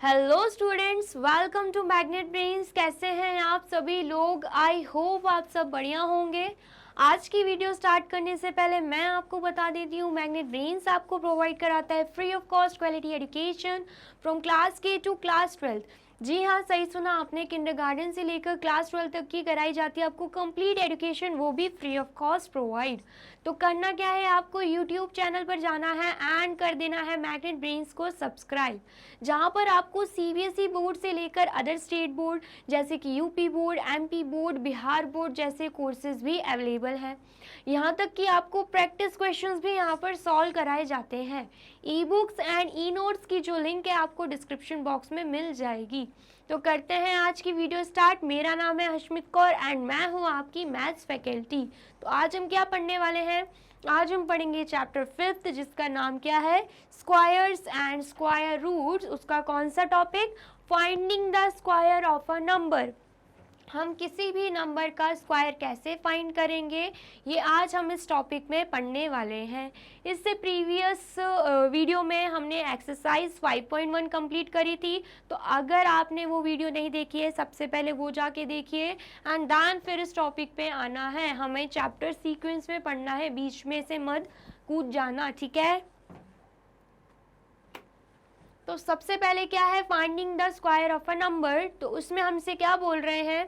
Hello students, welcome to Magnet Brains. कैसे हैं आप सभी लोग? आई होप आप सब बढ़िया होंगे। आज की वीडियो स्टार्ट करने से पहले मैं आपको बता देती हूँ, मैग्नेट ब्रेन्स आपको प्रोवाइड कराता है free of cost quality education from class के टू क्लास 12। जी हाँ, सही सुना आपने, किंडरगार्टन से लेकर क्लास 12 तक की कराई जाती है आपको कंप्लीट एजुकेशन, वो भी फ्री ऑफ कॉस्ट प्रोवाइड। तो करना क्या है, आपको यूट्यूब चैनल पर जाना है एंड कर देना है मैग्नेट ब्रेन्स को सब्सक्राइब, जहाँ पर आपको सीबीएसई बोर्ड से लेकर अदर स्टेट बोर्ड जैसे कि UP board, MP board, Bihar board जैसे कोर्सेज भी अवेलेबल हैं। यहाँ तक कि आपको प्रैक्टिस क्वेश्चंस भी यहाँ पर सॉल्व कराए जाते हैं। E books and e notes की जो लिंक है आपको डिस्क्रिप्शन बॉक्स में मिल जाएगी। तो करते हैं आज की वीडियो स्टार्ट। मेरा नाम है हशमित कौर एंड मैं हूँ आपकी मैथ्स फैकल्टी। तो आज हम क्या पढ़ने वाले हैं? आज हम पढ़ेंगे चैप्टर 5 जिसका नाम क्या है, स्क्वायर्स एंड स्क्वायर रूट्स। उसका कौन सा topic? Finding the square of a number. हम किसी भी नंबर का स्क्वायर कैसे फाइंड करेंगे, ये आज हम इस टॉपिक में पढ़ने वाले हैं। इससे प्रीवियस वीडियो में हमने एक्सरसाइज 5.1 कंप्लीट करी थी। तो अगर आपने वो वीडियो नहीं देखी है, सबसे पहले वो जाके देखिए एंड देन फिर इस टॉपिक पे आना है। हमें चैप्टर सीक्वेंस में पढ़ना है, बीच में से मत कूद जाना, ठीक है? तो सबसे पहले क्या है, finding the square of a number. तो उसमें हमसे क्या बोल रहे हैं,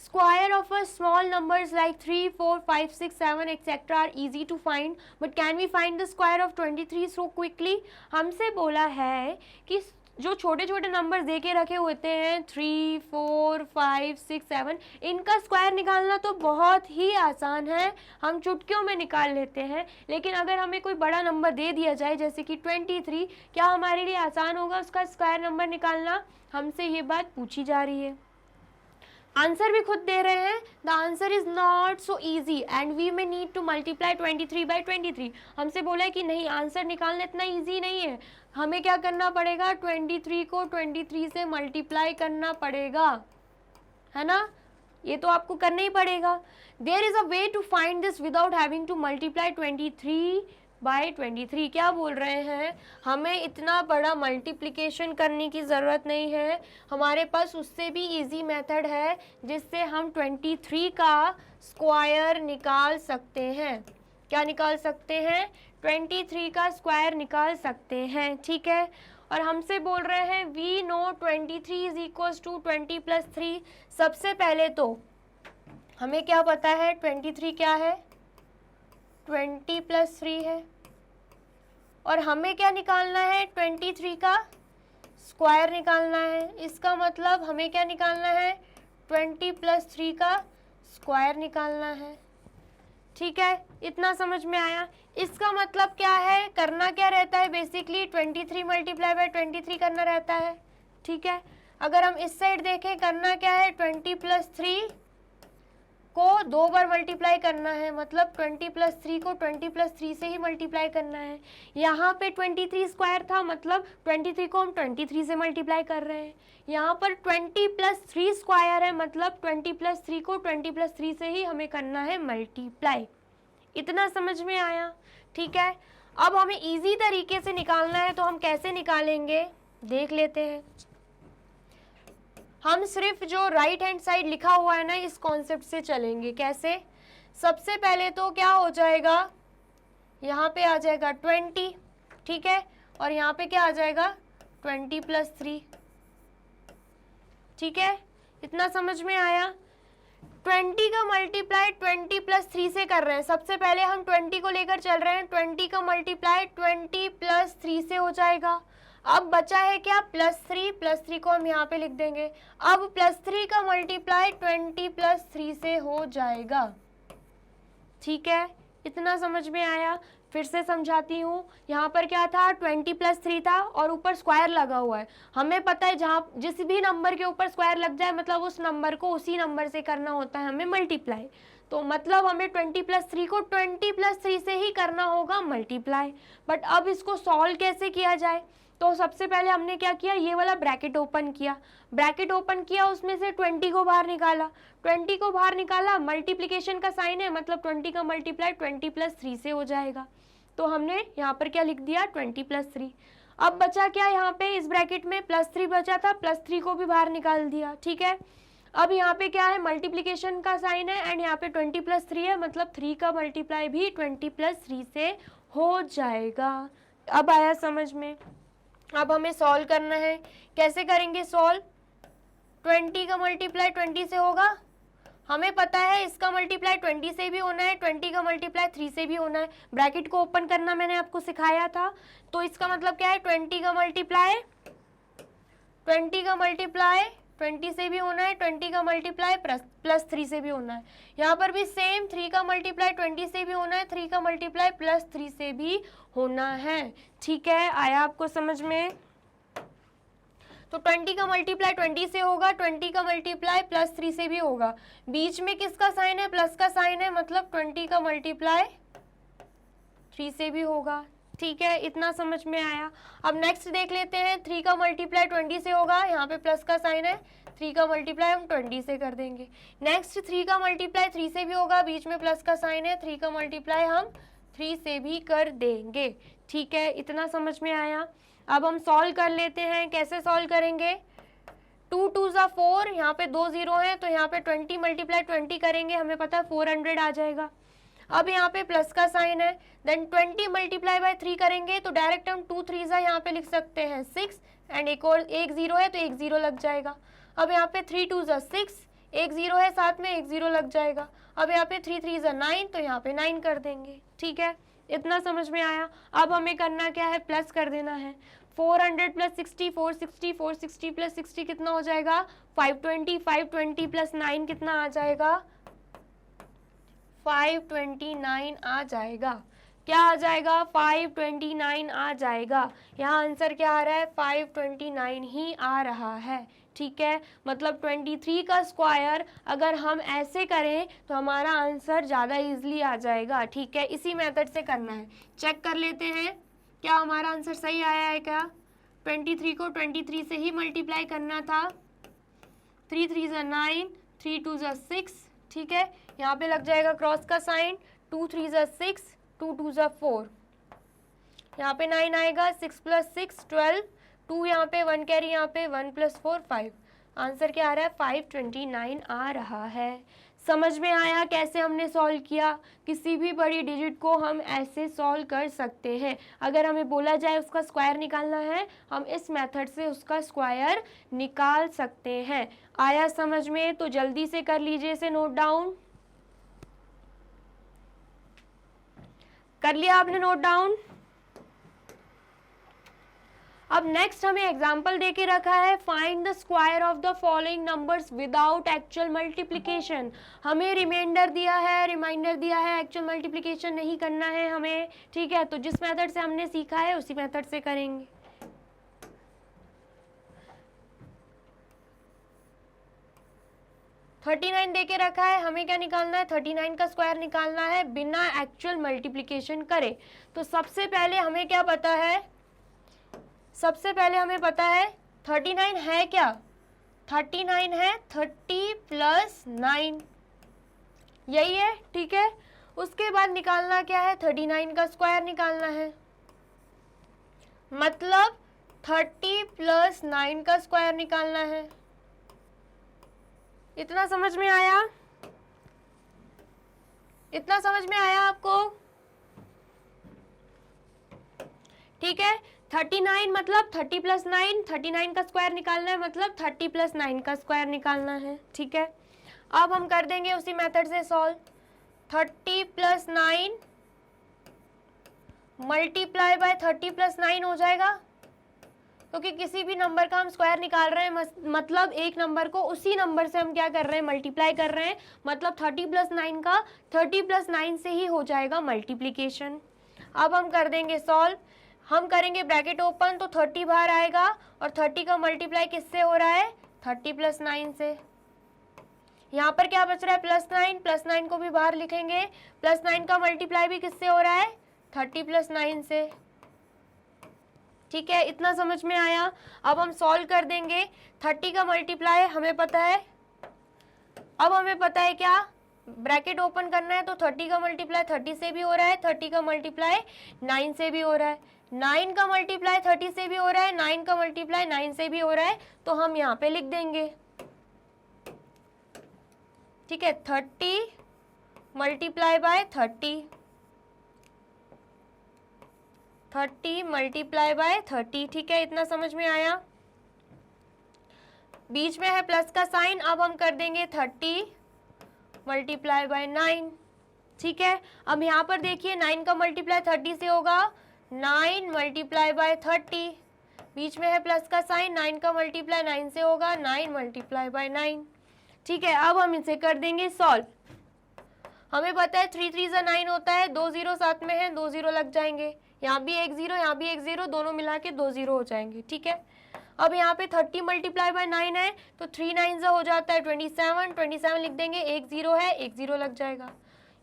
square of a small numbers like 3, 4, 5, 6, 7 etcetera are easy to find, but can we find the square of 23 so quickly. हमसे बोला है कि जो छोटे छोटे नंबर दे के रखे होते हैं 3, 4, 5, 6, 7, इनका स्क्वायर निकालना तो बहुत ही आसान है, हम चुटकियों में निकाल लेते हैं। लेकिन अगर हमें कोई बड़ा नंबर दे दिया जाए जैसे कि 23, क्या हमारे लिए आसान होगा उसका स्क्वायर नंबर निकालना? हमसे ये बात पूछी जा रही है। आंसर भी खुद दे रहे हैं, the answer is not so easy and we may need to multiply 23 by 23। हमसे बोला है कि नहीं, आंसर निकालना इतना ईजी नहीं है, हमें क्या करना पड़ेगा, 23 को 23 से मल्टीप्लाई करना पड़ेगा, है ना? ये तो आपको करना ही पड़ेगा। There is a way to find this without having to multiply 23 by 23। क्या बोल रहे हैं, हमें इतना बड़ा मल्टीप्लिकेशन करने की ज़रूरत नहीं है, हमारे पास उससे भी इजी मेथड है जिससे हम 23 का स्क्वायर निकाल सकते हैं। क्या निकाल सकते हैं? 23 का स्क्वायर निकाल सकते हैं, ठीक है? और हमसे बोल रहे हैं we know 23 is equals to 20 plus 3। सबसे पहले तो हमें क्या पता है, 23 क्या है, 20 प्लस 3 है। और हमें क्या निकालना है, 23 का स्क्वायर निकालना है। इसका मतलब हमें क्या निकालना है, 20 प्लस 3 का स्क्वायर निकालना है, ठीक है? इतना समझ में आया? इसका मतलब क्या है, करना क्या रहता है, बेसिकली 23 मल्टीप्लाई बाय 23 करना रहता है, ठीक है? अगर हम इस साइड देखें, करना क्या है, 20 प्लस 3 को 2 बार मल्टीप्लाई करना है, मतलब 20 प्लस 3 को 20 प्लस 3 से ही मल्टीप्लाई करना है। यहाँ पे 23 स्क्वायर था, मतलब 23 को हम 23 से मल्टीप्लाई कर रहे हैं। यहाँ पर 20 प्लस 3 स्क्वायर है, मतलब 20 प्लस 3 को 20 प्लस 3 से ही हमें करना है मल्टीप्लाई। इतना समझ में आया? ठीक है। अब हमें इजी तरीके से निकालना है, तो हम कैसे निकालेंगे देख लेते हैं। हम सिर्फ जो राइट हैंड साइड लिखा हुआ है ना, इस कॉन्सेप्ट से चलेंगे। कैसे? सबसे पहले तो क्या हो जाएगा, यहाँ पे आ जाएगा 20, ठीक है? और यहाँ पे क्या आ जाएगा, 20 प्लस 3, ठीक है? इतना समझ में आया? 20 का मल्टीप्लाई 20 प्लस 3 से कर रहे हैं। सबसे पहले हम 20 को लेकर चल रहे हैं, 20 का मल्टीप्लाई 20 प्लस 3 से हो जाएगा। अब बचा है क्या, प्लस 3, प्लस 3 को हम यहाँ पे लिख देंगे। अब प्लस 3 का मल्टीप्लाई 20 प्लस 3 से हो जाएगा, ठीक है? इतना समझ में आया? फिर से समझाती हूँ। यहाँ पर क्या था, 20 प्लस 3 था और ऊपर स्क्वायर लगा हुआ है। हमें पता है जहाँ जिस भी नंबर के ऊपर स्क्वायर लग जाए, मतलब उस नंबर को उसी नंबर से करना होता है हमें मल्टीप्लाई। तो मतलब हमें 20 प्लस 3 को 20 प्लस 3 से ही करना होगा मल्टीप्लाई। बट अब इसको सॉल्व कैसे किया जाए, तो सबसे पहले हमने क्या किया, ये वाला ब्रैकेट ओपन किया। ब्रैकेट ओपन किया, उसमें से 20 को बाहर निकाला। 20 को बाहर निकाला, मल्टीप्लिकेशन का साइन है, मतलब 20 का मल्टीप्लाई 20 प्लस 3 से हो जाएगा। तो हमने यहाँ पर क्या लिख दिया, 20 प्लस 3। अब बचा क्या यहाँ पे इस ब्रैकेट में, +3 बचा था, +3 को भी बाहर निकाल दिया, ठीक है। अब यहाँ पे क्या है, मल्टीप्लिकेशन का साइन है एंड यहाँ पे 20 + 3 है, मतलब 3 का मल्टीप्लाई भी 20 + 3 से हो जाएगा। अब आया समझ में। अब हमें सॉल्व करना है, कैसे करेंगे सॉल्व, 20 का मल्टीप्लाई 20 से होगा, हमें पता है इसका मल्टीप्लाई 20 से भी होना है, 20 का मल्टीप्लाई 3 से भी होना है। ब्रैकेट को ओपन करना मैंने आपको सिखाया था, तो इसका मतलब क्या है, 20 का मल्टीप्लाई 20 से भी होना है, 20 का मल्टीप्लाई +3 से भी होना है। यहाँ पर भी सेम 3 का मल्टीप्लाई 20 से भी होना है, 3 का मल्टीप्लाई +3 से भी होना है, ठीक है। आया आपको समझ में। तो 20 का मल्टीप्लाई 20 से होगा, 20 का मल्टीप्लाई +3 से भी होगा, बीच में किसका साइन है, प्लस का साइन है, मतलब 20 का मल्टीप्लाई 3 से भी होगा, ठीक है। इतना समझ में आया। अब नेक्स्ट देख लेते हैं, 3 का मल्टीप्लाई 20 से होगा, यहाँ पे प्लस का साइन है, 3 का मल्टीप्लाई हम 20 से कर देंगे। नेक्स्ट 3 का मल्टीप्लाई 3 से भी होगा, बीच में प्लस का साइन है, 3 का मल्टीप्लाई हम 3 से भी कर देंगे, ठीक है। इतना समझ में आया। अब हम सॉल्व कर लेते हैं, कैसे सॉल्व करेंगे, 2 2 ज़ा 4, यहाँ पे 2 0 हैं, तो यहाँ पे 20 मल्टीप्लाई 20 करेंगे, हमें पता है 400 आ जाएगा। अब यहाँ पे प्लस का साइन है, देन 20 मल्टीप्लाई बाय 3 करेंगे, तो डायरेक्ट हम 2 3 ज़ा यहाँ पे लिख सकते हैं 6 एंड एक और 1 0 है, तो 1 0 लग जाएगा। अब यहाँ पे 3 2 ज़ा 6, 1 0 है साथ में, 1 0 लग जाएगा। अब यहाँ पे 3 3 ज़ा 9, तो यहाँ पे 9 कर देंगे, ठीक है। इतना समझ में आया। अब हमें करना क्या है, प्लस कर देना है। 400 + 60 460, 460 + 60 कितना हो जाएगा, 520, 520 + 9 कितना आ जाएगा, 529 आ जाएगा। क्या आ जाएगा, 529 आ जाएगा। यहाँ आंसर क्या आ रहा है, 529 ही आ रहा है, ठीक है। मतलब 23 का स्क्वायर अगर हम ऐसे करें तो हमारा आंसर ज़्यादा इजीली आ जाएगा, ठीक है। इसी मेथड से करना है, चेक कर लेते हैं क्या हमारा आंसर सही आया है क्या। 23 को 23 से ही मल्टीप्लाई करना था, 3 3 ज़ा 9, 3 2 ज़ा 6, ठीक है। यहाँ पे लग जाएगा क्रॉस का साइन, 2 3 ज़ा 6, 2 2 ज़ा 4, यहाँ पे 9 आएगा, 6 + 6 12, 2 यहाँ पे 1 कैरी, यहाँ पे 1 + 4 5। आंसर क्या आ रहा है, 529 आ रहा है। समझ में आया कैसे हमने सॉल्व किया। किसी भी बड़ी डिजिट को हम ऐसे सॉल्व कर सकते हैं। अगर हमें बोला जाए उसका स्क्वायर निकालना है, हम इस मेथड से उसका स्क्वायर निकाल सकते हैं। आया समझ में, तो जल्दी से कर लीजिए इसे नोट डाउन। कर लिया आपने नोट डाउन। अब नेक्स्ट हमें एग्जाम्पल दे के रखा है, find the square of the following numbers without actual multiplication. हमें रिमाइंडर दिया है, एक्चुअल मल्टीप्लिकेशन नहीं करना है हमें, ठीक है। तो जिस मेथड से हमने सीखा है उसी मेथड से करेंगे। $39 दे के रखा है, हमें क्या निकालना है, 39 का स्क्वायर निकालना है बिना एक्चुअल मल्टीप्लिकेशन करे। तो सबसे पहले हमें क्या पता है, सबसे पहले हमें पता है 39 है क्या, 39 है 30 + 9, यही है, ठीक है। उसके बाद निकालना क्या है, 39 का स्क्वायर निकालना है, मतलब 30 + 9 का स्क्वायर निकालना है। इतना समझ में आया, इतना समझ में आया आपको, ठीक है। 39 मतलब 30 + 9, 39 का स्क्वायर निकालना है, मतलब 30 + 9 का स्क्वायर निकालना है, ठीक है। अब हम कर देंगे उसी मेथड से सॉल्व। 30 + 9 मल्टीप्लाई बाय 30 + 9 हो जाएगा, क्योंकि किसी भी नंबर का हम स्क्वायर निकाल रहे हैं, मतलब एक नंबर को उसी नंबर से हम क्या कर रहे हैं, मल्टीप्लाई कर रहे हैं, मतलब 30 + 9 का 30 + 9 से ही हो जाएगा मल्टीप्लिकेशन। अब हम कर देंगे सॉल्व, हम करेंगे ब्रैकेट ओपन, तो 30 बाहर आएगा और 30 का मल्टीप्लाई किससे हो रहा है, 30 + 9 से। यहाँ पर क्या बच रहा है, +9, +9 को भी बाहर लिखेंगे, +9 का मल्टीप्लाई भी किससे हो रहा है, 30 + 9 से, ठीक है। इतना समझ में आया। अब हम सॉल्व कर देंगे, 30 का मल्टीप्लाई हमें पता है, अब हमें पता है क्या, ब्रैकेट ओपन करना है, तो 30 का मल्टीप्लाई 30 से भी हो रहा है, 30 का मल्टीप्लाई 9 से भी हो रहा है, 9 का मल्टीप्लाई 30 से भी हो रहा है, 9 का मल्टीप्लाई 9 से भी हो रहा है, तो हम यहाँ पे लिख देंगे, ठीक है, 30 मल्टीप्लाई बाय 30, 30 मल्टीप्लाई बाय 30, ठीक है, इतना समझ में आया। बीच में है प्लस का साइन, अब हम कर देंगे 30 मल्टीप्लाई बाय 9, ठीक है। अब यहाँ पर देखिए 9 का मल्टीप्लाई 30 से होगा, 9 मल्टीप्लाई बाय 30, बीच में है प्लस का साइन, 9 का मल्टीप्लाई 9 से होगा, 9 मल्टीप्लाई बाय 9, ठीक है। अब हम इसे कर देंगे सॉल्व। हमें पता है 3 3 ज़ा 9 होता है, 2 0 साथ में है, 2 0 लग जाएंगे, यहाँ भी एक 0, यहाँ भी एक 0, दोनों मिला के 2 0 हो जाएंगे, ठीक है। अब यहाँ पे 30 मल्टीप्लाई बाय 9 है, तो 3 9 ज़ा हो जाता है 27, 27 लिख देंगे, एक 0 है, एक 0 लग जाएगा,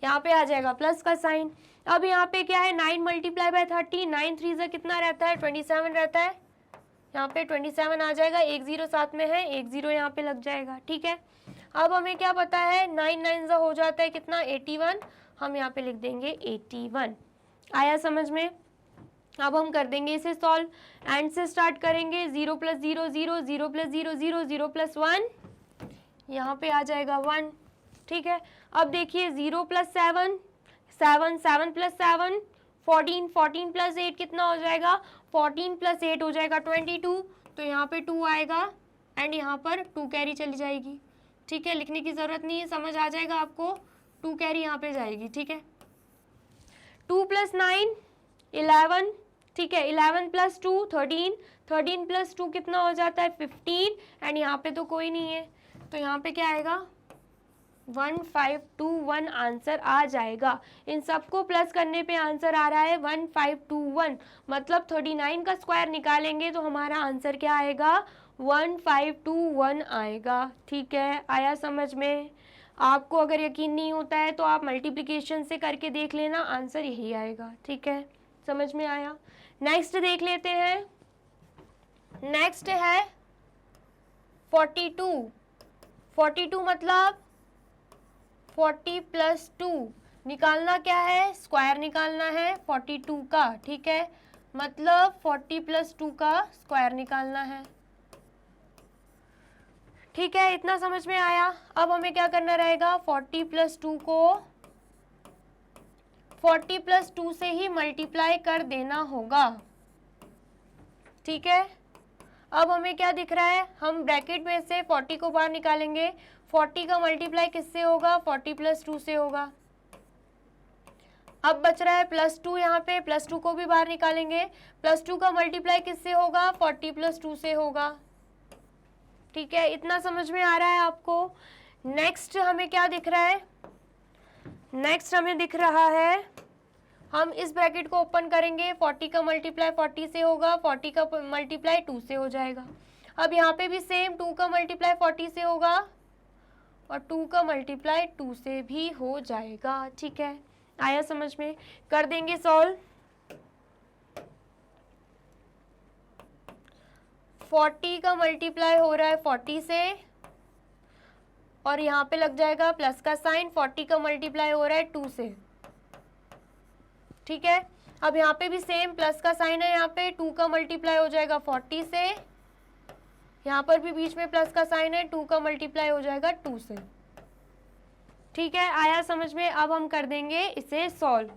यहाँ पे आ जाएगा प्लस का साइन। अब यहाँ पे क्या है, 9 मल्टीप्लाई बाय 30, 9 3 ज़ा कितना रहता है, 27 रहता है, यहाँ पे 27 आ जाएगा, एक 0 साथ में है, एक 0 यहाँ पे लग जाएगा, ठीक है। अब हमें क्या पता है, 9 9 ज़ा हो जाता है कितना, 81, हम यहाँ पे लिख देंगे 81। आया समझ में। अब हम कर देंगे इसे सॉल्व, एंड से स्टार्ट करेंगे, 0 + 0 0, 0 + 0 0, 0 + 1, यहाँ पे आ जाएगा 1, ठीक है। अब देखिए 0 + 7 7, 7 + 7 14, 14 + 8 कितना हो जाएगा, 14 + 8 हो जाएगा 22, तो यहाँ पे 2 आएगा, एंड यहाँ पर 2 कैरी चली जाएगी, ठीक है, लिखने की ज़रूरत नहीं है, समझ आ जाएगा आपको, 2 कैरी यहाँ पे जाएगी, ठीक है। 2 + 9 11, ठीक है, 11 + 2 13, 13 + 2 कितना हो जाता है 15, एंड यहाँ पे तो कोई नहीं है, तो यहाँ पे क्या आएगा 1521 आंसर आ जाएगा। इन सबको प्लस करने पे आंसर आ रहा है 1521, मतलब 39 का स्क्वायर निकालेंगे तो हमारा आंसर क्या आएगा 1521 आएगा, ठीक है। आया समझ में। आपको अगर यकीन नहीं होता है तो आप मल्टीप्लिकेशन से करके देख लेना, आंसर यही आएगा, ठीक है, समझ में आया। नेक्स्ट देख लेते हैं, नेक्स्ट है 42, 42 मतलब 40 + 2, निकालना क्या है, स्क्वायर निकालना है 42 का, ठीक है, मतलब 40 + 2 का स्क्वायर निकालना है, ठीक है, इतना समझ में आया। अब हमें क्या करना रहेगा, 40 + 2 को 40 + 2 से ही मल्टीप्लाई कर देना होगा, ठीक है। अब हमें क्या दिख रहा है, हम ब्रैकेट में से 40 को बाहर निकालेंगे, 40 का मल्टीप्लाई किससे होगा, 40 + 2 से होगा। अब बच रहा है +2, यहाँ पे +2 को भी बाहर निकालेंगे, +2 का मल्टीप्लाई किससे होगा, 40 + 2 से होगा, ठीक है, इतना समझ में आ रहा है आपको। नेक्स्ट हमें क्या दिख रहा है, नेक्स्ट हमें दिख रहा है, हम इस ब्रैकेट को ओपन करेंगे, 40 का मल्टीप्लाई 40 से होगा, 40 का मल्टीप्लाई 2 से हो जाएगा। अब यहाँ पे भी सेम 2 का मल्टीप्लाई 40 से होगा और 2 का मल्टीप्लाई 2 से भी हो जाएगा, ठीक है। आया समझ में, कर देंगे सॉल्व। 40 का मल्टीप्लाई हो रहा है 40 से, और यहाँ पे लग जाएगा प्लस का साइन, 40 का मल्टीप्लाई हो रहा है 2 से, ठीक है। अब यहाँ पे भी सेम प्लस का साइन है, यहाँ पे 2 का मल्टीप्लाई हो जाएगा 40 से, यहाँ पर भी बीच में प्लस का साइन है, 2 का मल्टीप्लाई हो जाएगा 2 से, ठीक है। आया समझ में। अब हम कर देंगे इसे सॉल्व।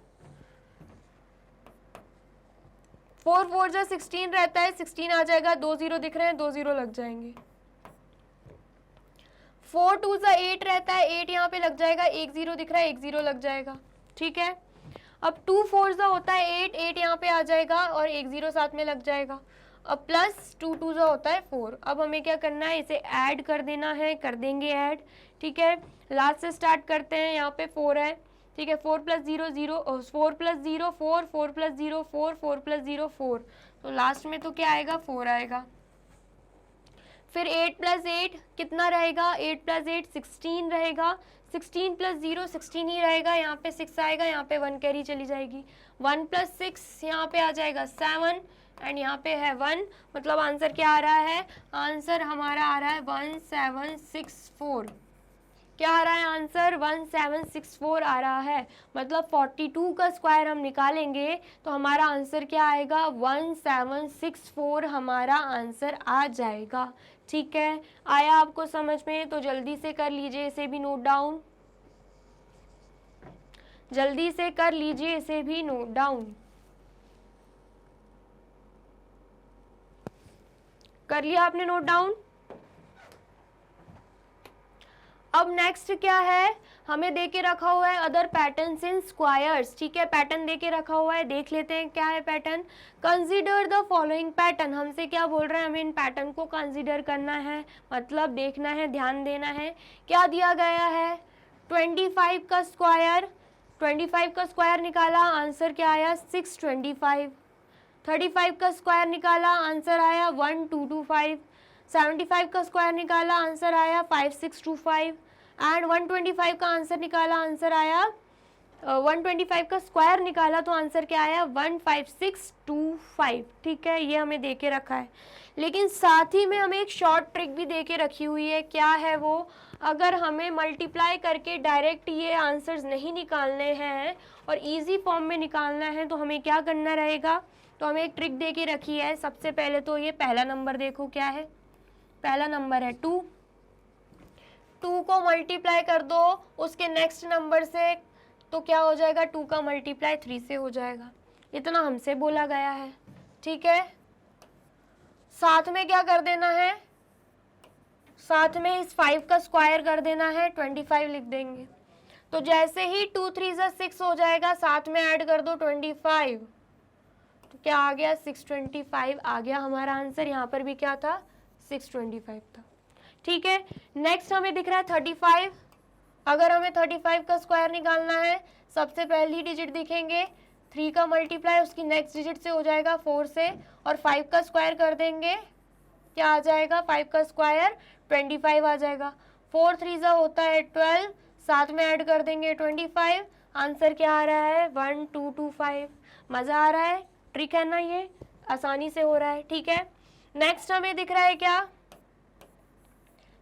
4 4 जा 16 रहता है, 16 आ जाएगा, 2 0 दिख रहे हैं, 2 0 लग जाएंगे। 4 2 जा 8 रहता है, 8 यहाँ पे लग जाएगा, 1 0 दिख रहा है, 1 0 लग जाएगा, ठीक है। अब 2 4 जा होता है 8, 8 यहाँ पे आ जाएगा और 1 0 साथ में लग जाएगा। अब प्लस 2 2 जा होता है 4। अब हमें क्या करना है, इसे ऐड कर देना है, कर देंगे ऐड, ठीक है। लास्ट से स्टार्ट करते हैं, यहाँ पे 4 है, ठीक है। 4 + 0 0, 4 + 0 4, 4 + 0 4, 4 + 0 4, तो लास्ट में तो क्या आएगा 4 आएगा। फिर 8 + 8 कितना रहेगा, 8 + 8 16 रहेगा, 16 + 0 16 ही रहेगा, यहाँ पे 6 आएगा, यहाँ पे 1 कैरी चली जाएगी, 1 + 6 यहाँ पे आ जाएगा 7, एंड यहाँ पे है 1, मतलब आंसर क्या आ रहा है, आंसर हमारा आ रहा है 1764। क्या आ रहा है आंसर, 1764 आ रहा है। मतलब 42 का स्क्वायर हम निकालेंगे तो हमारा आंसर क्या आएगा, 1764 हमारा आंसर आ जाएगा। ठीक है, आया आपको समझ में? तो जल्दी से कर लीजिए इसे भी नोट डाउन, जल्दी से कर लीजिए इसे भी नोट डाउन। कर लिया आपने नोट डाउन? अब नेक्स्ट क्या है, हमें दे के रखा हुआ है अदर पैटर्न्स इन स्क्वायर्स। ठीक है, पैटर्न दे के रखा हुआ है, देख लेते हैं क्या है pattern. Consider the following pattern, हमसे क्या बोल रहे हैं, हमें इन पैटर्न को कंसीडर करना है, मतलब देखना है, ध्यान देना है। क्या दिया गया है, 25 का स्क्वायर, 25 का स्क्वायर निकाला, आंसर क्या आया 625। 35 का स्क्वायर निकाला, आंसर आया 1225। 75 का स्क्वायर निकाला, आंसर आया 5625। एंड 125 का आंसर निकाला, आंसर आया 125 का स्क्वायर निकाला तो आंसर क्या आया 15625। ठीक है, ये हमें दे के रखा है, लेकिन साथ ही में हमें एक शॉर्ट ट्रिक भी दे के रखी हुई है। क्या है वो, अगर हमें मल्टीप्लाई करके डायरेक्ट ये आंसर्स नहीं निकालने हैं और इजी फॉर्म में निकालना है तो हमें क्या करना रहेगा, तो हमें एक ट्रिक दे के रखी है। सबसे पहले तो ये पहला नंबर देखो क्या है, पहला नंबर है 2, 2 को मल्टीप्लाई कर दो उसके नेक्स्ट नंबर से तो क्या हो जाएगा, 2 का मल्टीप्लाई 3 से हो जाएगा, इतना हमसे बोला गया है। ठीक है, साथ में क्या कर देना है, साथ में इस 5 का स्क्वायर कर देना है, 25 लिख देंगे। तो जैसे ही 2 3 ज़ा 6 हो जाएगा, साथ में ऐड कर दो 25, तो क्या आ गया 625 आ गया हमारा आंसर। यहाँ पर भी क्या था 625 था। ठीक है, नेक्स्ट हमें दिख रहा है 35। अगर हमें 35 का स्क्वायर निकालना है, सबसे पहली डिजिट दिखेंगे, 3 का मल्टीप्लाई उसकी नेक्स्ट डिजिट से हो जाएगा 4 से, और 5 का स्क्वायर कर देंगे, क्या आ जाएगा 5 का स्क्वायर 25 आ जाएगा। 4 3 ज़ा होता है 12, साथ में ऐड कर देंगे 25, आंसर क्या आ रहा है 1225। मज़ा आ रहा है, ट्रिक है ना, ये आसानी से हो रहा है। ठीक है, नेक्स्ट हमें दिख रहा है क्या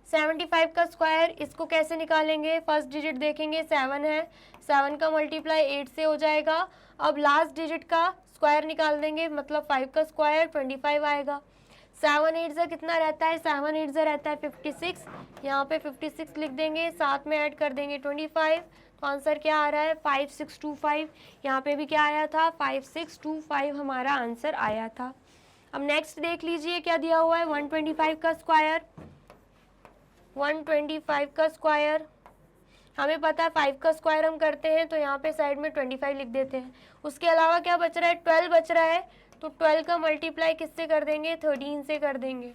75 का स्क्वायर, इसको कैसे निकालेंगे, फर्स्ट डिजिट देखेंगे 7 है, 7 का मल्टीप्लाई 8 से हो जाएगा। अब लास्ट डिजिट का स्क्वायर निकाल देंगे, मतलब 5 का स्क्वायर 25 आएगा। 7 8 ज़ा कितना रहता है, 7 8 ज़ा रहता है 56, यहाँ पे 56 लिख देंगे, साथ में ऐड कर देंगे 25, तो आंसर क्या आ रहा है 5625। यहाँ पे भी क्या आया था 5625 हमारा आंसर आया था। अब नेक्स्ट देख लीजिए क्या दिया हुआ है, 125 का स्क्वायर, 125 का स्क्वायर, हमें पता है 5 का स्क्वायर हम करते हैं तो यहाँ पे साइड में 25 लिख देते हैं। उसके अलावा क्या बच रहा है, 12 बच रहा है, तो 12 का मल्टीप्लाई किससे कर देंगे, 13 से कर देंगे।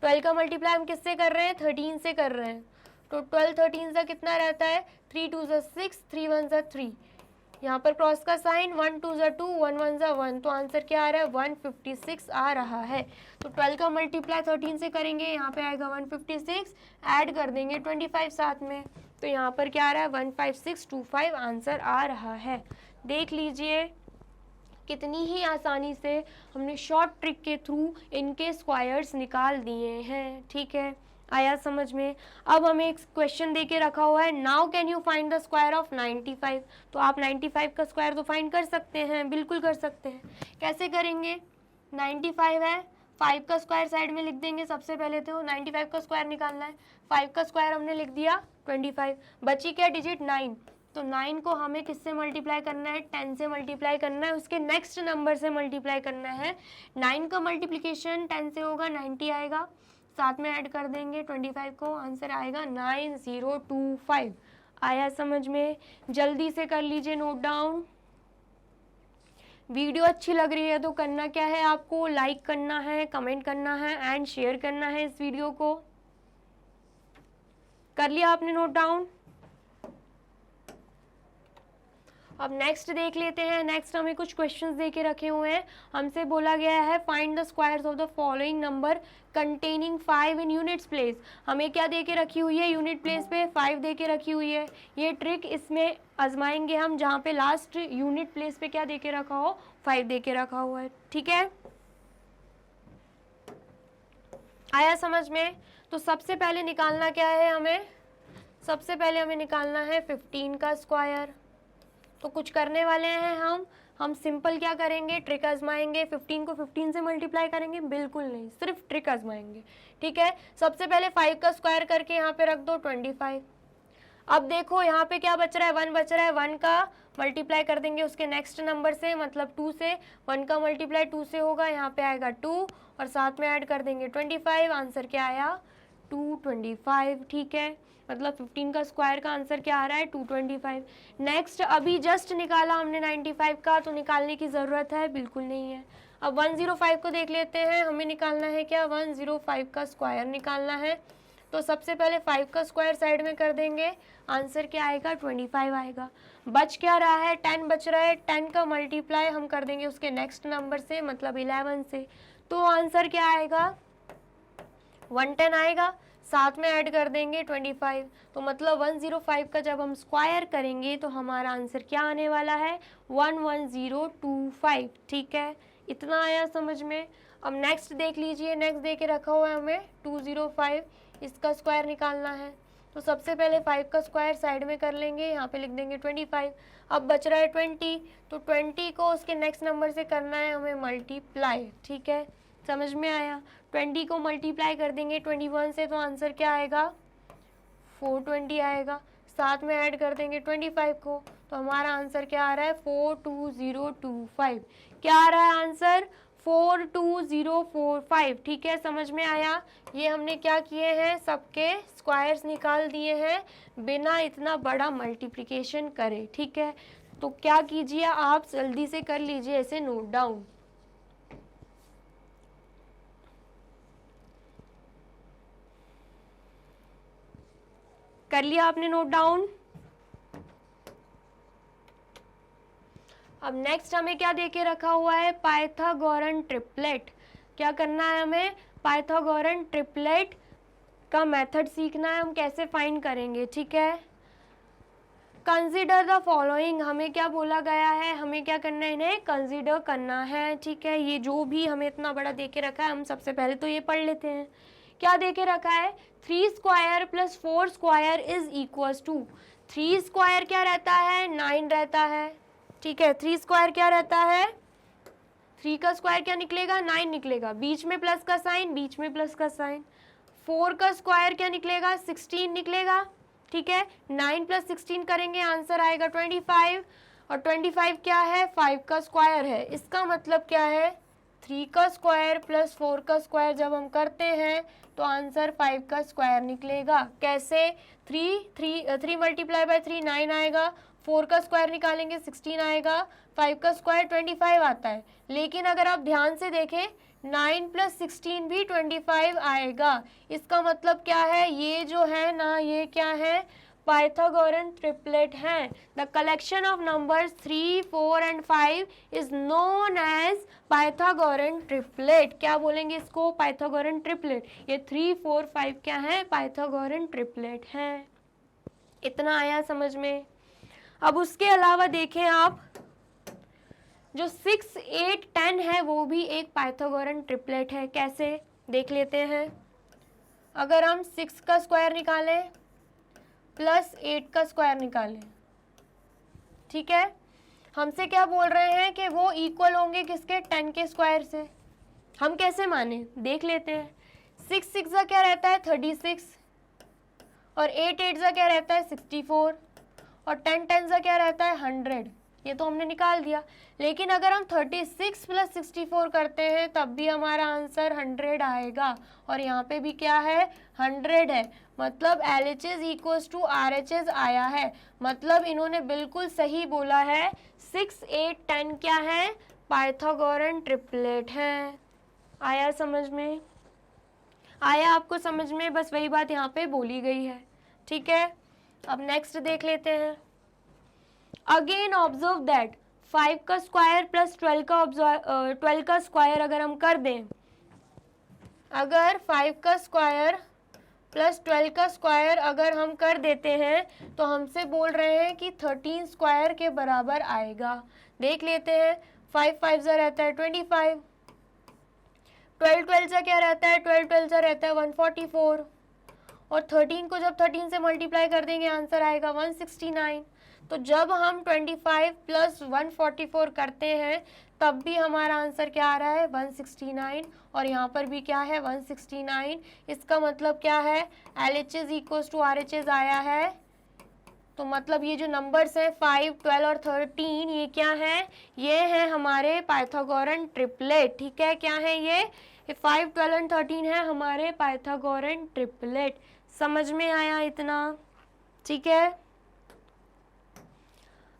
12 का मल्टीप्लाई हम किससे कर रहे हैं, 13 से कर रहे हैं, तो 12 13 सा कितना रहता है, 3 2 ज़ा 6, 3 1 ज़ा 3, यहाँ पर क्रॉस का साइन, 1 2 ज़ा 2, 1 1 ज़ा 1, तो आंसर क्या आ रहा है 156 आ रहा है। तो 12 का मल्टीप्लाई 13 से करेंगे, यहाँ पे आएगा 156, ऐड कर देंगे 25 साथ में, तो यहाँ पर क्या आ रहा है 15625 आंसर आ रहा है। देख लीजिए कितनी ही आसानी से हमने शॉर्ट ट्रिक के थ्रू इनके स्क्वायर्स निकाल दिए हैं। ठीक है, आया समझ में। अब हमें एक क्वेश्चन दे के रखा हुआ है, now can you find the square of 95। तो आप 95 का स्क्वायर तो फाइंड कर सकते हैं, बिल्कुल कर सकते हैं। कैसे करेंगे, 95 है, 5 का स्क्वायर साइड में लिख देंगे। सबसे पहले तो 95 का स्क्वायर निकालना है, 5 का स्क्वायर हमने लिख दिया 25, बची क्या डिजिट 9, तो 9 को हमें किससे मल्टीप्लाई करना है, 10 से मल्टीप्लाई करना है, उसके नेक्स्ट नंबर से मल्टीप्लाई करना है। 9 का मल्टीप्लिकेशन 10 से होगा 90 आएगा, साथ में ऐड कर देंगे 25 को, आंसर आएगा 9025। आया समझ में, जल्दी से कर लीजिए नोट डाउन। वीडियो अच्छी लग रही है तो करना क्या है, आपको लाइक करना है, कमेंट करना है एंड शेयर करना है इस वीडियो को। कर लिया आपने नोट डाउन। अब नेक्स्ट देख लेते हैं। नेक्स्ट हमें कुछ क्वेश्चंस दे के रखे हुए हैं, हमसे बोला गया है find the squares of the following number containing 5 in units place. हमें क्या दे के रखी हुई है, यूनिट प्लेस पे 5 दे के रखी हुई है। ये ट्रिक इसमें आजमाएंगे हम जहाँ पे लास्ट यूनिट प्लेस पे क्या दे के रखा हो, 5 दे के रखा हुआ है। ठीक है, आया समझ में। तो सबसे पहले निकालना क्या है हमें, सबसे पहले हमें निकालना है 15 का स्क्वायर। तो कुछ करने वाले हैं हम सिंपल क्या करेंगे, ट्रिक आजमाएंगे। 15 को 15 से मल्टीप्लाई करेंगे? बिल्कुल नहीं, सिर्फ ट्रिक आजमाएंगे। ठीक है, सबसे पहले 5 का स्क्वायर करके यहाँ पे रख दो 25। अब देखो यहाँ पे क्या बच रहा है, 1 बच रहा है। 1 का मल्टीप्लाई कर देंगे उसके नेक्स्ट नंबर से, मतलब 2 से। 1 का मल्टीप्लाई 2 से होगा, यहाँ पे आएगा 2 और साथ में ऐड कर देंगे 25। आंसर क्या आया, 225। ठीक है, मतलब 15 का स्क्वायर का आंसर क्या आ रहा है, 225। नेक्स्ट, अभी जस्ट निकाला हमने 95 का, तो निकालने की ज़रूरत है? बिल्कुल नहीं है। अब 105 को देख लेते हैं। हमें निकालना है क्या, 105 का स्क्वायर निकालना है। तो सबसे पहले 5 का स्क्वायर साइड में कर देंगे, आंसर क्या आएगा, 25 आएगा। बच क्या रहा है, 10 बच रहा है। 10 का मल्टीप्लाई हम कर देंगे उसके नेक्स्ट नंबर से, मतलब 11 से। तो आंसर क्या आएगा, 110 आएगा। साथ में ऐड कर देंगे 25। तो मतलब 105 का जब हम स्क्वायर करेंगे तो हमारा आंसर क्या आने वाला है, 11025। ठीक है, इतना आया समझ में। अब नेक्स्ट देख लीजिए, नेक्स्ट दे के रखा हुआ है हमें 205, इसका स्क्वायर निकालना है। तो सबसे पहले 5 का स्क्वायर साइड में कर लेंगे, यहाँ पे लिख देंगे 25। अब बच रहा है 20, तो 20 को उसके नेक्स्ट नंबर से करना है हमें मल्टीप्लाई। ठीक है, समझ में आया। 20 को मल्टीप्लाई कर देंगे 21 से, तो आंसर क्या आएगा, 420 आएगा। साथ में ऐड कर देंगे 25 को, तो हमारा आंसर क्या आ रहा है, 42025। क्या आ रहा है आंसर, 42045। ठीक है, समझ में आया। ये हमने क्या किए हैं, सबके स्क्वायर्स निकाल दिए हैं बिना इतना बड़ा मल्टीप्लिकेशन करे। ठीक है, तो क्या कीजिए आप, जल्दी से कर लीजिए ऐसे नोट डाउन। कर लिया आपने नोट डाउन। अब नेक्स्ट हमें क्या देके रखा हुआ है, पाइथागोरन ट्रिपलेट। क्या करना है हमें, पाइथागोरन ट्रिपलेट का मेथड सीखना है, हम कैसे फाइंड करेंगे। ठीक है, कंसीडर द फॉलोइंग, हमें क्या बोला गया है, हमें क्या करना है, इन्हें कंसीडर करना है। ठीक है, ये जो भी हमें इतना बड़ा देके रखा है, हम सबसे पहले तो ये पढ़ लेते हैं। क्या देके रखा है, 3 square plus 4 square is equal to, 3 square क्या रहता है, 9 रहता है। ठीक है, 3 स्क्वायर क्या रहता है, 3 का स्क्वायर क्या निकलेगा, 9 निकलेगा, बीच में प्लस का साइन, बीच में प्लस का साइन। 4 का स्क्वायर क्या निकलेगा, 16 निकलेगा। ठीक है, 9 प्लस 16 करेंगे, आंसर आएगा 25। और 25 क्या है, 5 का स्क्वायर है। इसका मतलब क्या है, 3 का स्क्वायर प्लस 4 का स्क्वायर जब हम करते हैं तो आंसर 5 का स्क्वायर निकलेगा। कैसे, 3 मल्टीप्लाई बाय 3 9 आएगा, 4 का स्क्वायर निकालेंगे 16 आएगा, 5 का स्क्वायर 25 आता है। लेकिन अगर आप ध्यान से देखें, 9 प्लस 16 भी 25 आएगा। इसका मतलब क्या है, ये जो है ना, ये क्या है, पाइथागोरन ट्रिपलेट है। The collection of numbers 3, 4 and 5 is known as Pythagorean triplet. क्या बोलेंगे इसको, पाइथागोरन ट्रिपलेट। ये 3, 4, 5 क्या है, पाइथागोरन ट्रिपलेट है। इतना आया समझ में। अब उसके अलावा देखें आप, जो 6, 8, 10 है वो भी एक पाइथागोरन ट्रिपलेट है। कैसे, देख लेते हैं। अगर हम 6 का स्क्वायर निकालें प्लस 8 का स्क्वायर निकालें, ठीक है, हमसे क्या बोल रहे हैं कि वो इक्वल होंगे किसके, 10 के स्क्वायर से। हम कैसे माने, देख लेते हैं। 6 6 का क्या रहता है, 36, और 8 8 का क्या रहता है, 64, और 10 10 का क्या रहता है, 100। ये तो हमने निकाल दिया। लेकिन अगर हम 36 प्लस 64 करते हैं तब भी हमारा आंसर 100 आएगा। और यहाँ पे भी क्या है, 100 है। मतलब LHS इक्वल्स टू RHS आया है। मतलब इन्होंने बिल्कुल सही बोला है, 6, 8, 10 क्या है, पाइथागोरन ट्रिपलेट है। आया समझ में, आया आपको समझ में, बस वही बात यहाँ पे बोली गई है। ठीक है, अब नेक्स्ट देख लेते हैं। अगेन ऑब्जर्व दैट 5 का स्क्वायर प्लस 12 का स्क्वायर अगर हम कर दें, अगर 5 का स्क्वायर प्लस 12 का स्क्वायर अगर हम कर देते हैं तो हमसे बोल रहे हैं कि 13 स्क्वायर के बराबर आएगा। देख लेते हैं। 5 5 जा रहता है 25, 12 12 जा क्या रहता है, 12 12 जा रहता है 144, और 13 को जब 13 से मल्टीप्लाई कर देंगे आंसर आएगा 169। तो जब हम 25 प्लस 144 करते हैं तब भी हमारा आंसर क्या आ रहा है 169, और यहाँ पर भी क्या है 169। इसका मतलब क्या है LHS इक्वल्स टू RHS आया है। तो मतलब ये जो नंबर्स हैं 5, 12 और 13 ये क्या है, ये है हमारे पाइथागोरन ट्रिपलेट। ठीक है, क्या है ये 5, 12 और 13 है हमारे पाइथागोरन ट्रिपलेट। समझ में आया इतना? ठीक है,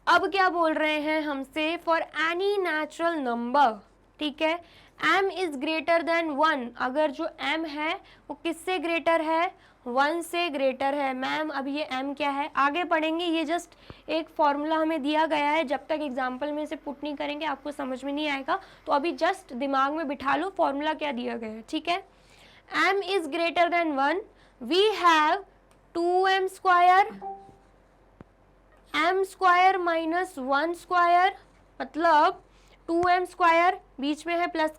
अब क्या बोल रहे हैं हमसे, फॉर एनी नेचुरल नंबर, ठीक है, m इज ग्रेटर देन 1, अगर जो m है वो किससे ग्रेटर है 1 से ग्रेटर है। मैम अब ये m क्या है आगे पढ़ेंगे, ये जस्ट एक फॉर्मूला हमें दिया गया है, जब तक एग्जाम्पल में से पुट नहीं करेंगे आपको समझ में नहीं आएगा। तो अभी जस्ट दिमाग में बिठा लो फॉर्मूला क्या दिया गया है। ठीक है, m is greater than 1, we have 2m square, m square minus 1 square, मतलब 2m स्क्वायर, बीच में है प्लस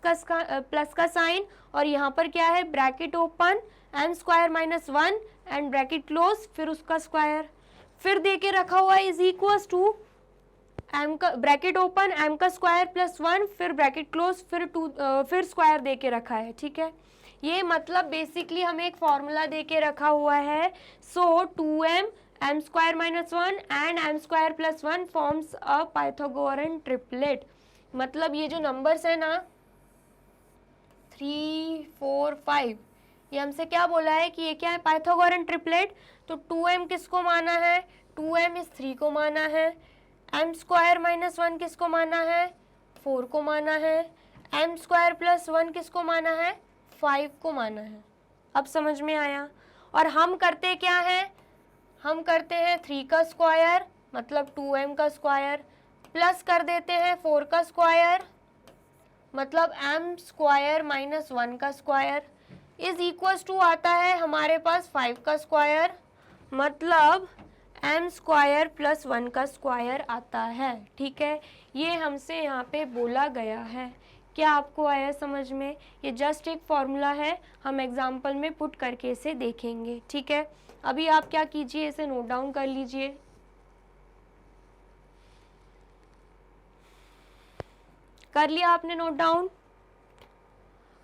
का साइन, और यहाँ पर क्या है bracket open m square minus 1 and bracket close, फिर उसका स्क्वायर, फिर दे के रखा हुआ है इज इक्वल्स टू m का ब्रैकेट ओपन m का स्क्वायर प्लस 1, फिर ब्रैकेट क्लोज, फिर स्क्वायर दे के रखा है। ठीक है, ये मतलब बेसिकली हमें एक फॉर्मूला दे के रखा हुआ है। सो 2m m square minus 1 and m square plus 1 forms a Pythagorean triplet. मतलब ये जो नंबर्स है ना 3, 4, 5, ये हमसे क्या बोला है कि ये क्या है पाइथागोरन ट्रिपलेट। तो 2m किसको माना है, 2m इस 3 को माना है, m स्क्वायर माइनस 1 किसको माना है 4 को माना है, m स्क्वायर प्लस 1 किसको माना है 5 को माना है। अब समझ में आया? और हम करते क्या है, हम करते हैं 3 का स्क्वायर मतलब 2m का स्क्वायर, प्लस कर देते हैं 4 का स्क्वायर मतलब m स्क्वायर माइनस 1 का स्क्वायर, इज इक्वल्स टू आता है हमारे पास 5 का स्क्वायर मतलब m स्क्वायर प्लस 1 का स्क्वायर आता है। ठीक है, ये हमसे यहाँ पे बोला गया है। क्या आपको आया समझ में? ये जस्ट एक फॉर्मूला है, हम एग्जाम्पल में पुट करके इसे देखेंगे। ठीक है, अभी आप क्या कीजिए, इसे नोट डाउन कर लीजिए। कर लिया आपने नोट डाउन?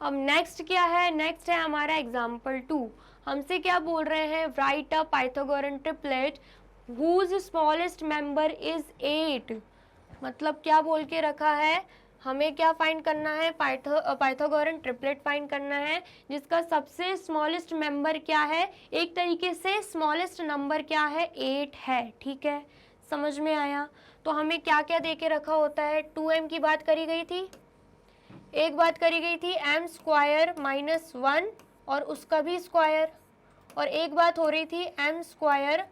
अब नेक्स्ट क्या है, नेक्स्ट है हमारा एग्जाम्पल 2। हमसे क्या बोल रहे हैं, write a Pythagorean triplet whose smallest member is 8। मतलब क्या बोल के रखा है, हमें क्या फाइंड करना है, पाइथागोरन ट्रिपलेट फाइंड करना है जिसका सबसे स्मॉलेस्ट मेंबर क्या है, एक तरीके से स्मॉलेस्ट नंबर क्या है 8 है। ठीक है, समझ में आया? तो हमें क्या क्या दे के रखा होता है, 2m की बात करी गई थी, एक बात करी गई थी m स्क्वायर माइनस 1 और उसका भी स्क्वायर, और एक बात हो रही थी m स्क्वायर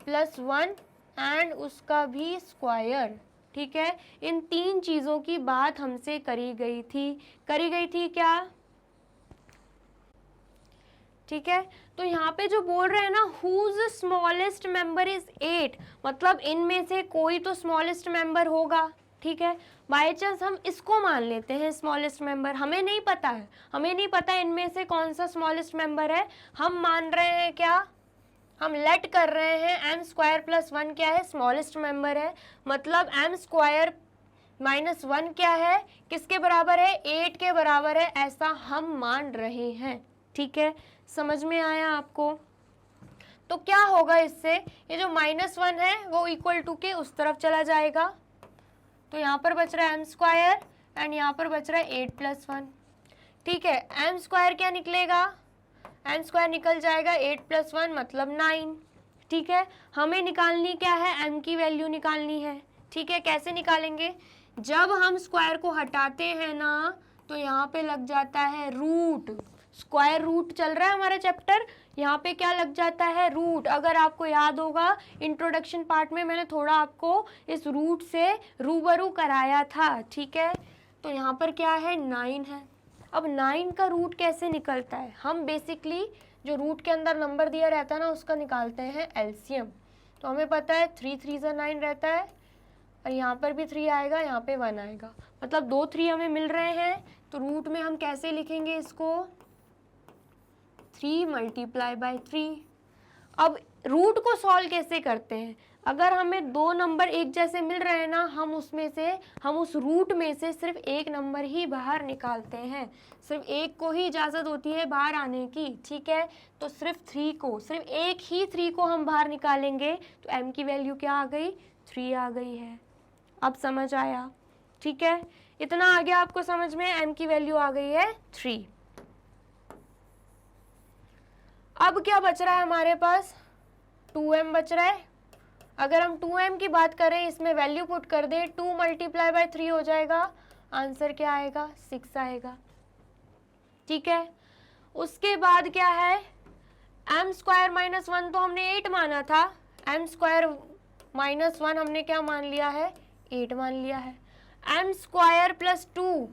प्लस 1 एंड उसका भी स्क्वायर। ठीक है, इन 3 चीज़ों की बात हमसे करी गई थी क्या? ठीक है, तो यहाँ पे जो बोल रहे हैं ना हुज स्मॉलेस्ट मेंबर इज 8, मतलब इनमें से कोई तो स्मॉलेस्ट मेंबर होगा। ठीक है, बाय चांस हम इसको मान लेते हैं स्मॉलेस्ट मेंबर, हमें नहीं पता है, हमें नहीं पता इनमें से कौन सा स्मॉलेस्ट मेंबर है, हम मान रहे हैं क्या, हम लेट कर रहे हैं m स्क्वायर प्लस 1 क्या है स्मॉलेस्ट मेंबर है, मतलब m स्क्वायर माइनस 1 क्या है, किसके बराबर है 8 के बराबर है, ऐसा हम मान रहे हैं। ठीक है, समझ में आया आपको? तो क्या होगा इससे, ये जो -1 है वो इक्वल टू के उस तरफ चला जाएगा, तो यहाँ पर बच रहा है m स्क्वायर एंड यहाँ पर बच रहा है 8 प्लस 1। ठीक है, m स्क्वायर क्या निकलेगा, m स्क्वायर निकल जाएगा 8 प्लस 1 मतलब 9। ठीक है, हमें निकालनी क्या है, m की वैल्यू निकालनी है। ठीक है, कैसे निकालेंगे, जब हम स्क्वायर को हटाते हैं ना तो यहाँ पे लग जाता है रूट, स्क्वायर रूट चल रहा है हमारा चैप्टर, यहाँ पे क्या लग जाता है रूट। अगर आपको याद होगा इंट्रोडक्शन पार्ट में मैंने थोड़ा आपको इस रूट से रूबरू कराया था। ठीक है, तो यहाँ पर क्या है 9 है। अब 9 का रूट कैसे निकलता है, हम बेसिकली जो रूट के अंदर नंबर दिया रहता है ना उसका निकालते हैं एलसीएम। तो हमें पता है 3 3 से 9 रहता है, और यहाँ पर भी 3 आएगा, यहाँ पे 1 आएगा, मतलब 2 3 हमें मिल रहे हैं। तो रूट में हम कैसे लिखेंगे इसको, 3 × 3, अब रूट को सॉल्व कैसे करते हैं, अगर हमें दो नंबर एक जैसे मिल रहे हैं ना, हम उस रूट में से सिर्फ एक नंबर ही बाहर निकालते हैं, सिर्फ एक को ही इजाज़त होती है बाहर आने की, ठीक है। तो सिर्फ एक ही 3 को हम बाहर निकालेंगे, तो m की वैल्यू क्या आ गई, 3 आ गई है। अब समझ आया, ठीक है, इतना आ गया आपको समझ में, m की वैल्यू आ गई है 3। अब क्या बच रहा है हमारे पास, 2m बच रहा है। अगर हम 2m की बात करें, इसमें वैल्यू पुट कर दें, 2 × 3 हो जाएगा, आंसर क्या आएगा, 6 आएगा, ठीक है। उसके बाद क्या है, m² - 1 तो हमने 8 माना था, m² - 1 हमने क्या मान लिया है, 8 मान लिया है। m² + 2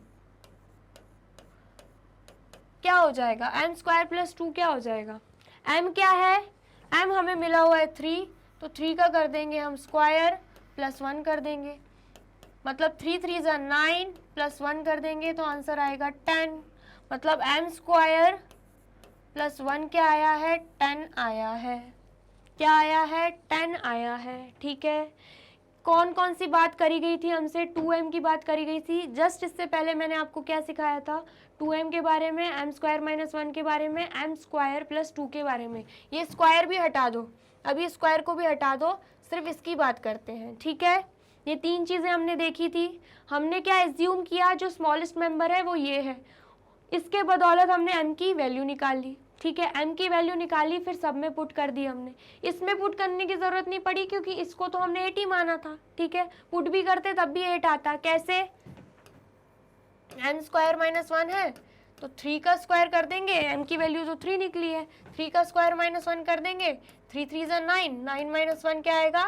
क्या हो जाएगा, m² + 2 क्या हो जाएगा, m क्या है, m हमें मिला हुआ है 3, तो 3 का कर देंगे हम स्क्वायर प्लस 1 कर देंगे, मतलब 3 3 = 9 प्लस 1 कर देंगे तो आंसर आएगा 10, मतलब m² + 1 क्या आया है, 10 आया है, क्या आया है, 10 आया है, ठीक है। कौन कौन सी बात करी गई थी हमसे, 2m की बात करी गई थी, जस्ट इससे पहले मैंने आपको क्या सिखाया था, 2m के बारे में, m² - 1 के बारे में, m² + 2 के बारे में। ये स्क्वायर भी हटा दो, अभी स्क्वायर को भी हटा दो, सिर्फ इसकी बात करते हैं, ठीक है। ये 3 चीज़ें हमने देखी थी। हमने क्या एज्यूम किया, जो स्मॉलेस्ट मेंबर है वो ये है, इसके बदौलत हमने m की वैल्यू निकाल ली, ठीक है, m की वैल्यू निकाली, फिर सब में पुट कर दी हमने। इसमें पुट करने की ज़रूरत नहीं पड़ी क्योंकि इसको तो हमने 8 ही माना था, ठीक है, पुट भी करते तब भी 8 आता, कैसे, m² - 1 है तो 3 का स्क्वायर कर देंगे, m की वैल्यू तो 3 निकली है, 3 का स्क्वायर -1 कर देंगे, 3 3 = 9, 9 - 1 क्या आएगा,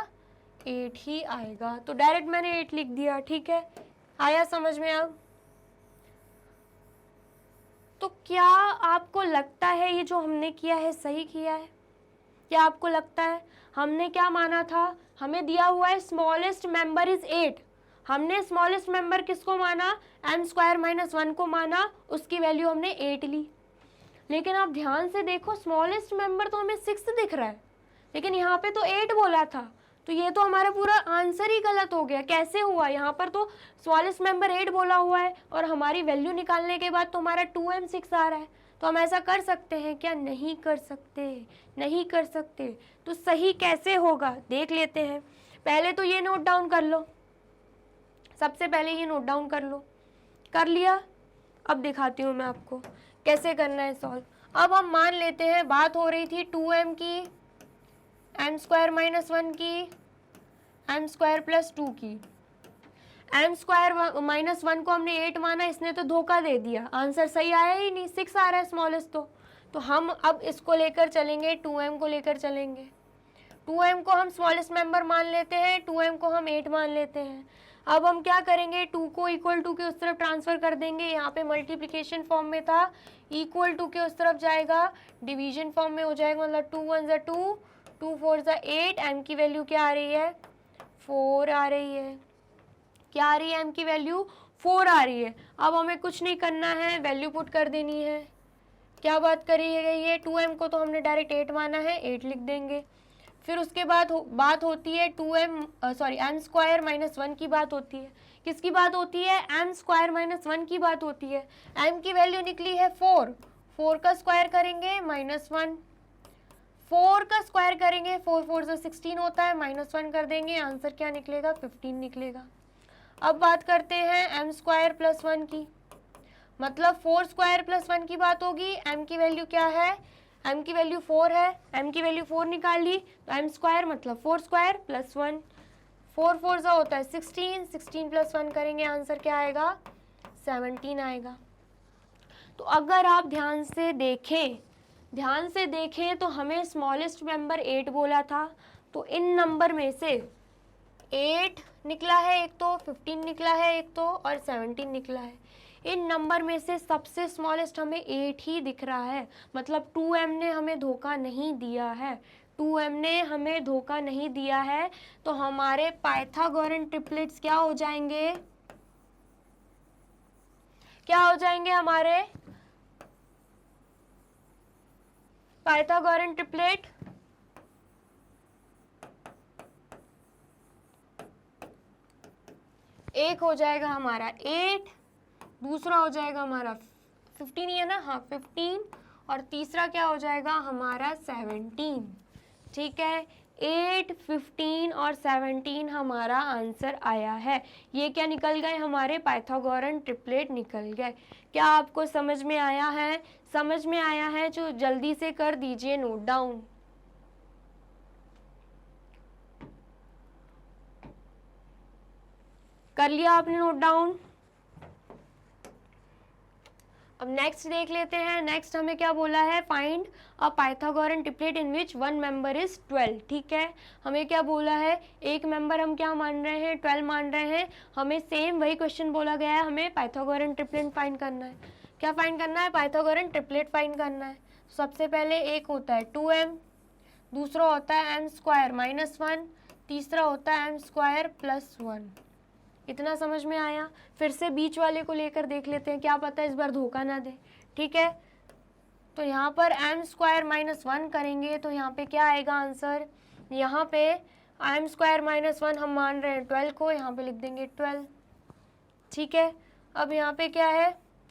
8 ही आएगा, तो डायरेक्ट मैंने 8 लिख दिया, ठीक है, आया समझ में अब। तो क्या आपको लगता है ये जो हमने किया है सही किया है, क्या आपको लगता है, हमने क्या माना था, हमें दिया हुआ है स्मॉलेस्ट मेंबर इज 8, हमने स्मॉलेस्ट मेंबर किसको माना, m² - 1 को माना, उसकी वैल्यू हमने 8 ली। लेकिन आप ध्यान से देखो, स्मॉलेस्ट मेंबर तो हमें 6 दिख रहा है, लेकिन यहाँ पे तो 8 बोला था, तो ये तो हमारा पूरा आंसर ही गलत हो गया, कैसे हुआ, यहाँ पर तो स्मॉलेस्ट मेंबर 8 बोला हुआ है और हमारी वैल्यू निकालने के बाद तो हमारा 2m 6 आ रहा है, तो हम ऐसा कर सकते हैं क्या, नहीं कर सकते, नहीं कर सकते। तो सही कैसे होगा देख लेते हैं, पहले तो ये नोट डाउन कर लो, सबसे पहले ये नोट डाउन कर लो, कर लिया, अब दिखाती हूँ मैं आपको कैसे करना है सॉल्व। अब हम मान लेते हैं बात हो रही थी 2m की, m² - 1 की, m² + 2 की, m² - 1 को हमने 8 माना, इसने तो धोखा दे दिया, आंसर सही आया ही नहीं, 6 आ रहा है स्मॉलेस्ट, तो हम अब इसको लेकर चलेंगे, 2m को लेकर चलेंगे, 2m को हम स्मॉलेस्ट मेंबर मान लेते हैं, 2m को हम 8 मान लेते हैं। अब हम क्या करेंगे, 2 को = के उस तरफ ट्रांसफ़र कर देंगे, यहाँ पे मल्टीप्लिकेशन फॉर्म में था, = के उस तरफ जाएगा, डिवीजन फॉर्म में हो जाएगा, मतलब 2 1 = 2, 2 4 = 8, m की वैल्यू क्या आ रही है, 4 आ रही है, क्या आ रही है, m की वैल्यू 4 आ रही है। अब हमें कुछ नहीं करना है, वैल्यू पुट कर देनी है, क्या बात करी गई है, 2m को तो हमने डायरेक्ट 8 माना है, 8 लिख देंगे। फिर उसके बाद बात होती है m² - 1 की बात होती है, किसकी बात होती है, m² - 1 की बात होती है। m की वैल्यू निकली है 4, 4 का स्क्वायर करेंगे -1, 4 का स्क्वायर करेंगे, 4 4 = 16 होता है, -1 कर देंगे, आंसर क्या निकलेगा, 15 निकलेगा। अब बात करते हैं m² + 1 की, मतलब 4² + 1 की बात होगी, m की वैल्यू क्या है, m की वैल्यू 4 है, m की वैल्यू 4 निकाल ली, तो m² मतलब 4² + 1, 4 4 सा होता है 16, 16 + 1 करेंगे, आंसर क्या आएगा, 17 आएगा। तो अगर आप ध्यान से देखें तो हमें स्मॉलेस्ट मेंबर 8 बोला था, तो इन नंबर में से 8 निकला है एक तो, 15 निकला है एक तो, और 17 निकला है। इन नंबर में से सबसे स्मॉलेस्ट हमें 8 ही दिख रहा है, मतलब 2m ने हमें धोखा नहीं दिया है, 2m ने हमें धोखा नहीं दिया है। तो हमारे पाइथागोरन ट्रिपलेट्स क्या हो जाएंगे, क्या हो जाएंगे, हमारे पाइथागोरन ट्रिपलेट एक हो जाएगा हमारा 8, दूसरा हो जाएगा हमारा 15 ही है ना, हाँ 15, और तीसरा क्या हो जाएगा हमारा 17। ठीक है, 8, 15 और 17 हमारा आंसर आया है। ये क्या निकल गए हमारे पाइथागोरन ट्रिपलेट निकल गए। क्या आपको समझ में आया है? समझ में आया है जो जल्दी से कर दीजिए नोट डाउन। कर लिया आपने नोट डाउन? अब नेक्स्ट देख लेते हैं। नेक्स्ट हमें क्या बोला है, find a Pythagorean triplet in which one member is 12। ठीक है, हमें क्या बोला है, एक मेंबर हम क्या मान रहे हैं, 12 मान रहे हैं। हमें सेम वही क्वेश्चन बोला गया है, हमें पाइथागोरन ट्रिपलेट फाइंड करना है। क्या फाइंड करना है, पाइथागोरन ट्रिपलेट फाइंड करना है। सबसे पहले एक होता है 2m, दूसरा होता है m² -1, तीसरा होता है m² +1। इतना समझ में आया? फिर से बीच वाले को लेकर देख लेते हैं, क्या पता इस बार धोखा ना दे। ठीक है, तो यहाँ पर m² -1 करेंगे तो यहाँ पे क्या आएगा आंसर, यहाँ पे m² -1 हम मान रहे हैं 12 को, यहाँ पे लिख देंगे 12। ठीक है, अब यहाँ पे क्या है,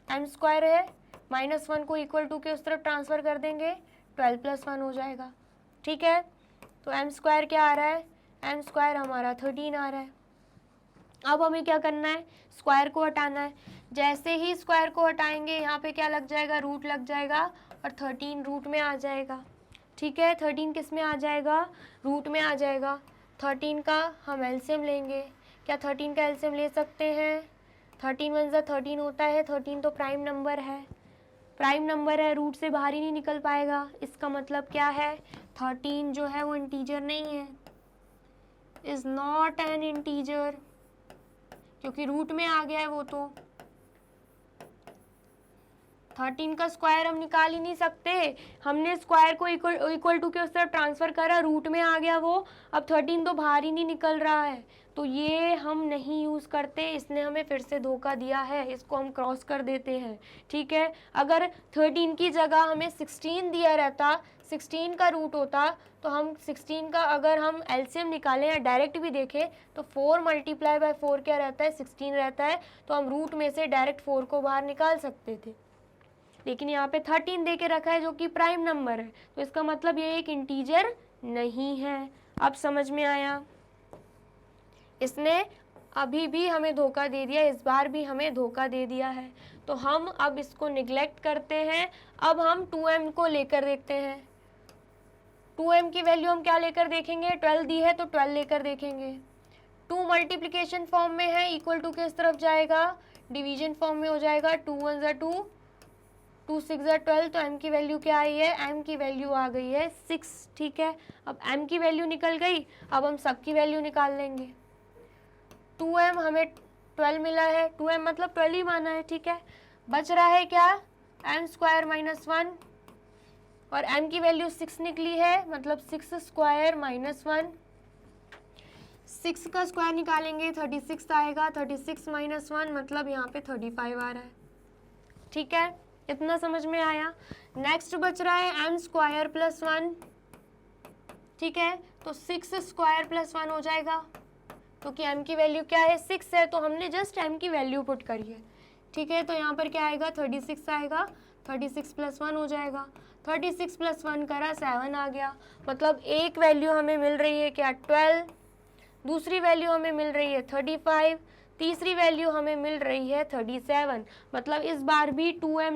m² है, -1 को इक्वल टू के उस तरफ ट्रांसफ़र कर देंगे, 12 + 1 हो जाएगा। ठीक है, तो m² क्या आ रहा है, m² हमारा 13 आ रहा है। अब हमें क्या करना है, स्क्वायर को हटाना है। जैसे ही स्क्वायर को हटाएंगे यहाँ पे क्या लग जाएगा, रूट लग जाएगा, और 13 रूट में आ जाएगा। ठीक है, 13 किस में आ जाएगा, रूट में आ जाएगा। 13 का हम एलसीएम लेंगे। क्या 13 का एलसीएम ले सकते हैं? 13 × 1 = 13 होता है। 13 तो प्राइम नंबर है, प्राइम नंबर है, रूट से बाहर ही नहीं निकल पाएगा। इसका मतलब क्या है, 13 जो है वो इंटीजर नहीं है, इज़ नॉट एन इंटीजर, क्योंकि रूट में आ गया है वो। तो 13 का स्क्वायर हम निकाल ही नहीं सकते। हमने स्क्वायर को इक्वल टू के उस तरफ ट्रांसफ़र करा, रूट में आ गया वो। अब 13 तो बाहर ही नहीं निकल रहा है, तो ये हम नहीं यूज़ करते। इसने हमें फिर से धोखा दिया है, इसको हम क्रॉस कर देते हैं। ठीक है, अगर 13 की जगह हमें 16 दिया रहता, 16 का रूट होता, तो हम 16 का अगर हम एलसीएम निकालें या डायरेक्ट भी देखें तो 4 × 4 क्या रहता है, 16 रहता है। तो हम रूट में से डायरेक्ट 4 को बाहर निकाल सकते थे, लेकिन यहाँ पे 13 दे के रखा है जो कि प्राइम नंबर है, तो इसका मतलब ये एक इंटीजर नहीं है। अब समझ में आया? इसने अभी भी हमें धोखा दे दिया, इस बार भी हमें धोखा दे दिया है। तो हम अब इसको निगलेक्ट करते हैं। अब हम 2m को लेकर देखते हैं। 2m की वैल्यू हम क्या लेकर देखेंगे, 12 दी है तो 12 लेकर देखेंगे। 2 मल्टीप्लिकेशन फॉर्म में है, इक्वल टू किस तरफ जाएगा, डिवीजन फॉर्म में हो जाएगा। 2 × 1 = 2, 2 × 6 = 12, तो m की वैल्यू क्या आई है, m की वैल्यू आ गई है 6। ठीक है, अब m की वैल्यू निकल गई, अब हम सब की वैल्यू निकाल लेंगे। 2m हमें 12 मिला है, 2m मतलब 12 ही माना है। ठीक है, बच रहा है क्या, m² -1, और m की वैल्यू 6 निकली है, मतलब 6² -1। 6 का स्क्वायर निकालेंगे 36 आएगा, 36 - 1 मतलब यहाँ पे 35 आ रहा है। ठीक है, इतना समझ में आया? नेक्स्ट बच रहा है m² +1। ठीक है, तो 6² +1 हो जाएगा, क्योंकि m की वैल्यू क्या है, 6 है, तो हमने जस्ट m की वैल्यू पुट करी है। ठीक है, तो यहाँ पर क्या आएगा, 36 आएगा, 36 + 1 हो जाएगा। 36 + 1 करा, 7 आ गया। मतलब एक वैल्यू हमें मिल रही है क्या, 12, दूसरी वैल्यू हमें मिल रही है 35, तीसरी वैल्यू हमें मिल रही है 37। मतलब इस बार भी 2m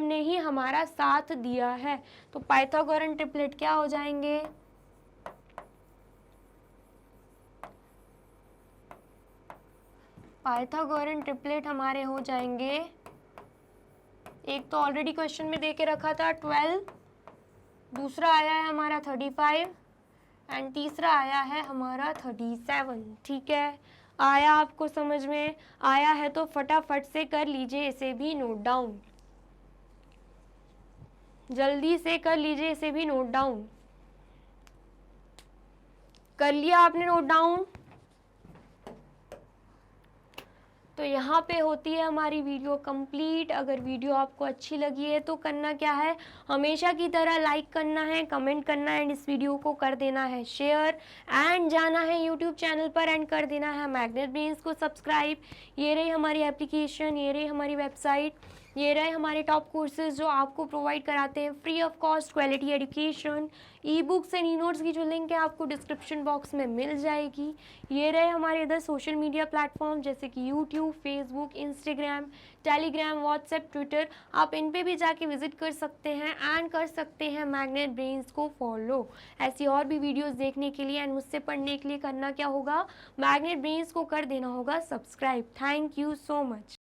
ने ही हमारा साथ दिया है। तो पाइथागोरन ट्रिपलेट क्या हो जाएंगे, पाइथागोरन ट्रिपलेट हमारे हो जाएंगे, एक तो ऑलरेडी क्वेश्चन में दे के रखा था 12, दूसरा आया है हमारा 35, एंड तीसरा आया है हमारा 37। ठीक है, आया आपको समझ में? आया है तो फटाफट से कर लीजिए इसे भी नोट डाउन, जल्दी से कर लीजिए इसे भी नोट डाउन। कर लिया आपने नोट डाउन? तो यहाँ पे होती है हमारी वीडियो कंप्लीट। अगर वीडियो आपको अच्छी लगी है तो करना क्या है, हमेशा की तरह लाइक करना है, कमेंट करना है एंड इस वीडियो को कर देना है शेयर एंड जाना है यूट्यूब चैनल पर एंड कर देना है मैग्नेट ब्रेन्स को सब्सक्राइब। ये रही हमारी एप्लीकेशन, ये रही हमारी वेबसाइट, ये रहे हमारे टॉप कोर्सेज जो आपको प्रोवाइड कराते हैं free of cost quality education. E books and e notes की जो लिंक है आपको डिस्क्रिप्शन बॉक्स में मिल जाएगी। ये रहे हमारे इधर सोशल मीडिया प्लेटफॉर्म जैसे कि YouTube, Facebook, Instagram, Telegram, WhatsApp, Twitter, आप इन पे भी जाके विजिट कर सकते हैं एंड कर सकते हैं मैग्नेट ब्रेन्स को फॉलो। ऐसी और भी वीडियोस देखने के लिए एंड मुझसे पढ़ने के लिए करना क्या होगा, मैग्नेट ब्रेन्स को कर देना होगा subscribe. Thank you so much.